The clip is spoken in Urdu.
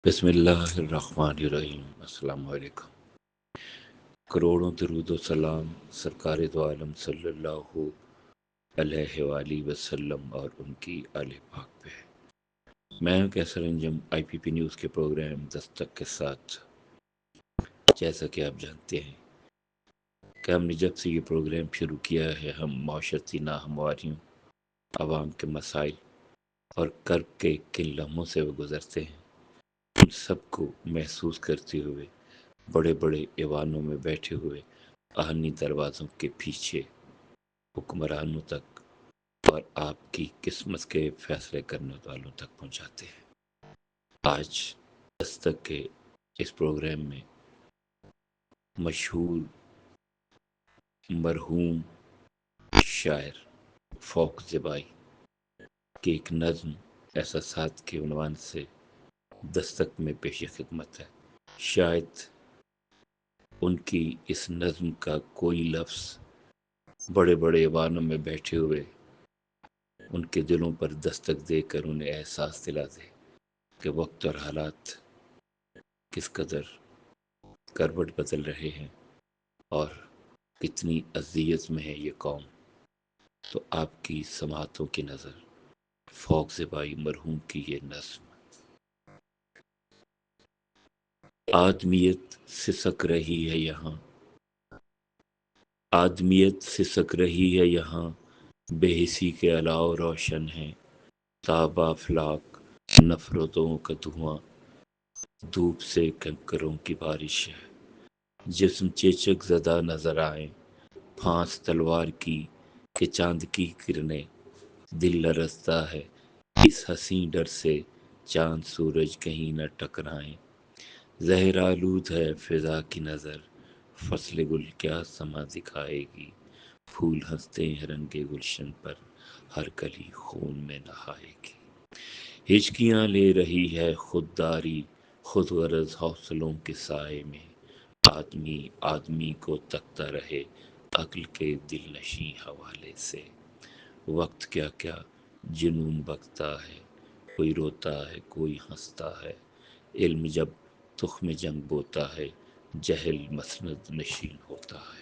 بسم اللہ الرحمن الرحیم۔ السلام علیکم۔ کروڑوں درود و سلام سرکار دو عالم صلی اللہ علیہ وآلہ وسلم اور ان کی آل پاک پہ۔ میں ہوں کیسر انجم آئی پی پی نیوز کے پروگرام دستک کے ساتھ۔ جیسا کہ آپ جانتے ہیں کہ ہم نے جب سے یہ پروگرام شروع کیا ہے، ہم معاشرتی ناہمواریوں، عوام کے مسائل اور کرب کے کن لمحوں سے وہ گزرتے ہیں، ان سب کو محسوس کرتے ہوئے بڑے بڑے ایوانوں میں بیٹھے ہوئے آہنی دروازوں کے پیچھے حکمرانوں تک اور آپ کی قسمت کے فیصلے کرنے والوں تک پہنچاتے ہیں۔ آج دستک کے اس پروگرام میں مشہور مرحوم شاعر فوق زیبائی کی ایک نظم احساسات کے عنوان سے دستک میں پیش خدمت ہے۔ شاید ان کی اس نظم کا کوئی لفظ بڑے بڑے ایوانوں میں بیٹھے ہوئے ان کے دلوں پر دستک دے کر انہیں احساس دلا دے کہ وقت اور حالات کس قدر کروٹ بدل رہے ہیں اور کتنی اذیت میں ہے یہ قوم۔ تو آپ کی سماعتوں کی نظر فوق زیبائی مرحوم کی یہ نظم۔ آدمیت سسک رہی ہے یہاں، آدمیت سسک رہی ہے یہاں، بے حسی کے علاوہ روشن ہے تاب افلاک، نفرتوں کا دھواں، دھوپ سے کنکروں کی بارش ہے۔ جسم چیچک زدہ نظر آئیں، پھانس تلوار کی کہ چاند کی کرنیں، دل لرزتا ہے اس حسین ڈر سے چاند سورج کہیں نہ ٹکرائیں۔ زہر آلود ہے فضا کی نظر، فصل گل کیا سما دکھائے گی، پھول ہنستے ہیں رنگ گلشن پر، ہر کلی خون میں نہائے گی۔ ہچکیاں لے رہی ہے خودداری، خود غرض حوصلوں کے سائے میں، آدمی آدمی کو تکتا رہے عقل کے دل نشیں حوالے سے۔ وقت کیا کیا جنون بکتا ہے، کوئی روتا ہے کوئی ہنستا ہے، علم جب تخم جنگ بوتا ہے، جہل مسند نشین ہوتا ہے۔